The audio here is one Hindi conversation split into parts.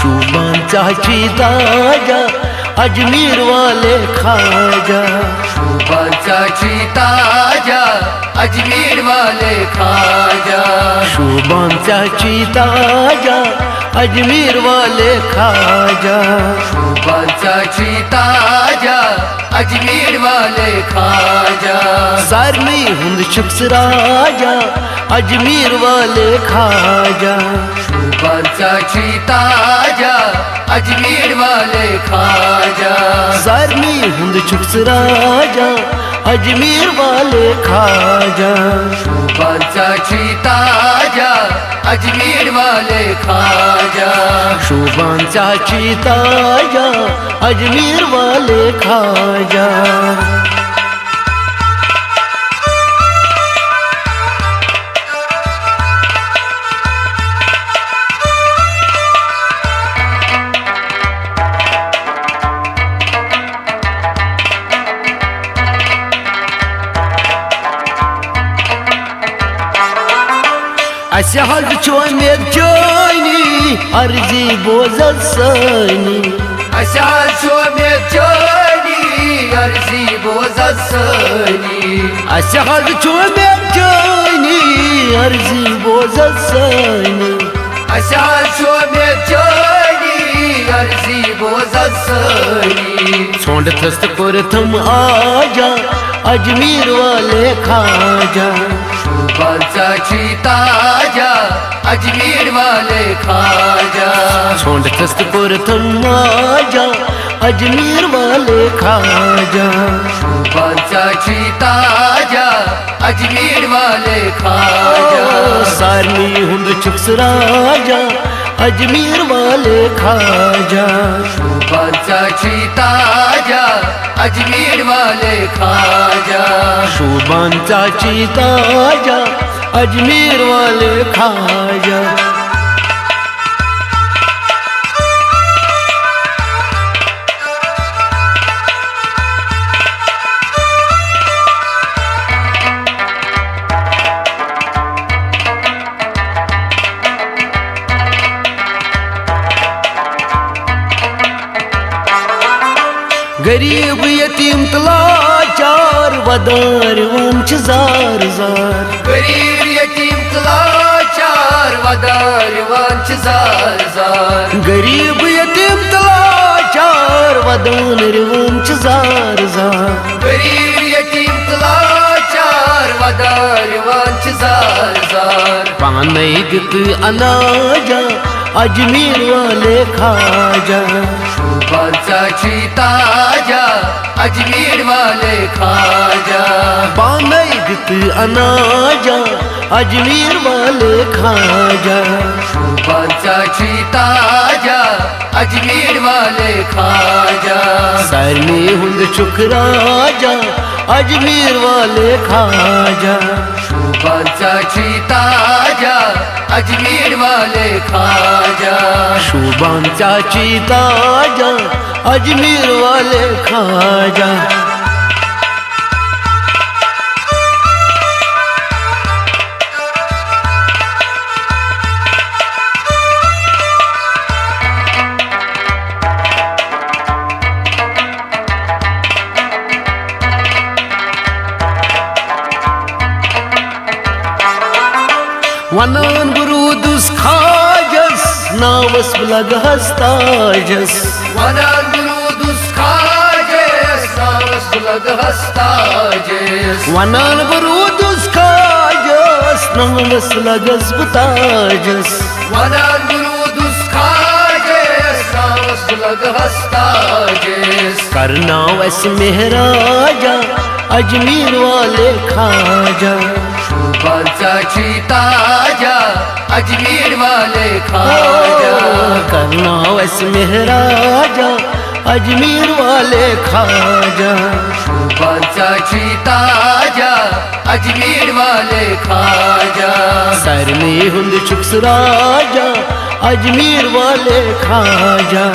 शूबान चाची ताजा अजमेर वाले खाजा। शूबान चाची ताजा अजमेर वाले खाजा। शूबान चाची ताजा अजमेर वाले खाजा। शूबान चाची ताजा अजमेर वाले खाजा। सारनी हुंद शुक्स राजा अजमेर वाले खाजा। शूबान चाची ताजा अजमेर वाले खाजा। सारनी हुंद शुक्स राजा अजमेर वाले खाजा। शूबान चाची ताजा अजमेर वाले खाजा। शूबान चाची ताजा अजमेर वाले खाजा। असे हज चोमेर चोनी अर्जी बोझल सनी। अशा शोभे चोनी अर्जी बोझल सनी। असे हज चोमेर चोनी अर्जी बोझल सनी। अशा शोभे चोनी अर्जी बोझल सनी। छोंड थस्त कोरथम आजा अजमेर वाले खाजा। शूबान चाची ताजा अजमेर वाले खाजा। छोंड थस्त कोरथम आजा अजमेर वाले खाजा। शूबान चाची ताजा अजमेर वाले खाजा। सारनी हुंद चुक्स राजा अजमेर वाले खाजा। शूबान चाची ताजा अजमेर वाले खाजा। शूबान चाची ताजा अजमेर वाले खाजा। गरीब यतीम तलाचार वदार वंश जार जार। गरीब यतीम तलाचार वदार वंश जार जार। गरीब यतीम तलाचार वदार वंश जार जार। गरीब यतीम तलाचार वदार वंश जार जार। पाने दित अनाजा अजमेर वाले खाजा। शूबान चाची ताजा अजमेर वाले खाजा। पाने दित अनाजा अजमेर वाले खाजा। शूबान चाची ताजा अजमेर वाले खाजा। सरनी हुंद चुक राजा अजमेर वाले खाजा। शूबान चाची ताजा अजमेर वाले खाजा। शूबान चाची ताजा अजमेर वाले खाजा। वनान बुरूदुस खाजस नावस बलग हस्ताजस। वनान बुरूदुस खाजस नावस बलग हस्ताजस। वनान बुरूदुस खाजस नावस लगस बुताजस। वनान बुरूदुस खाजस नावस बलग हस्ताजस। करना वस मेहराजा अजमेर वाले खाजा। शूबान चाची ताजा अजमेर वाले खाजा। करना वस मेहराजा अजमेर वाले खाजा। शूबान चाची ताजा अजमेर वाले खाजा। सर में हुंद चुक्स राजा अजमेर वाले खाजा।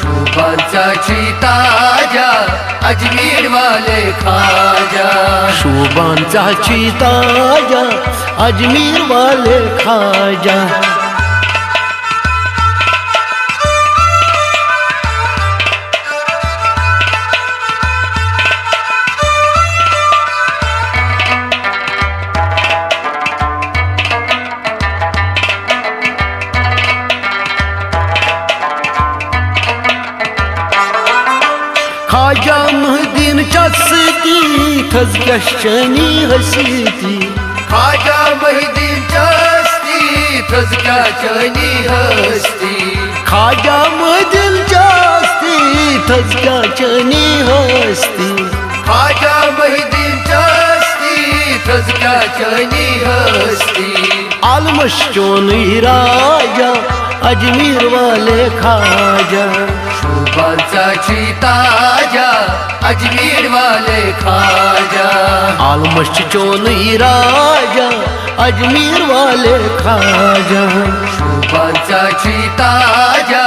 शूबान चाची ताजा अजमेर वाले खाजा। शूबान चाची ताजा अजमेर वाले खाजा। खाजा महदीन चस्ती थज कश्चनी हसीती खाजा महिदीन चस्ती थजक्या चनी हस्ती खाजा महदीन चस्ती थज कश्चनी हस्ती खाजा महिदीन चस्ती थजक्या चनी हस्ती आलमश चोन राजा अजमेर वाले खाजा शुभांचाची ताजा अजमेर वाले खाजा आलमश चोन राजा अजमेर वाले खाजा शुभांचाची ताजा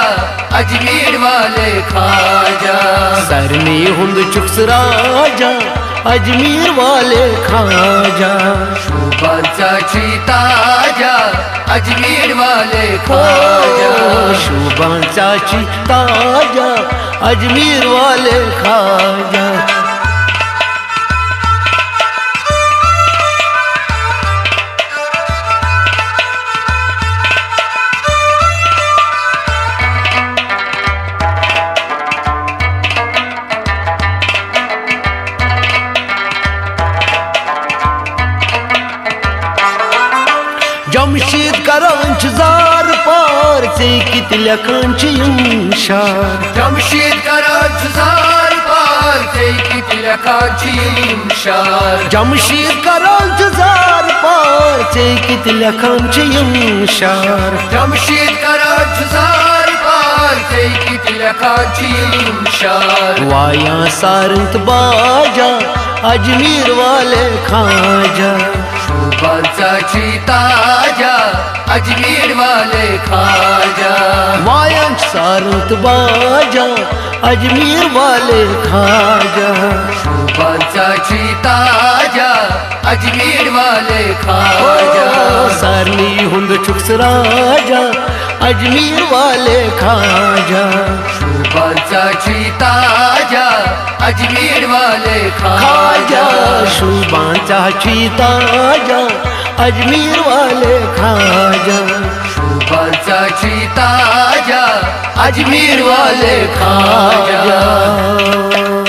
अजमेर वाले खाजा सरनी हुंद चुक्स राजा अजमेर वाले खाजा शुभांचाची ताजा अजमेर वाले खाजा शुभांचाची ताजा अजमेर वाले खाजा जमशीद करांच जार पार से कितल्या कांची शार जमशीद करांच जार पार ते कितल्या कांची शार जमशीद करांच जार पार से कितल्या कांची शार जमशीद करांच जार पार ते कितल्या कांची शार वाया सारंत बाजा अजमेर वाले खाजा शुभांचाची ताजा अजमेर वाले खाजा वाया सारंत बाजा अजमेर वाले खाजा शुभांचाची ताजा अजमेर वाले खाजा सरनी हुंद चुक्स राजा अजमेर वाले खाजा शुभांचाची ताजा अजमेर वाले खाजा खाजा शुभांचाची ताजा अजमेर वाले खाजा शुभांचाची ताजा अजमेर वाले खाजा खाजा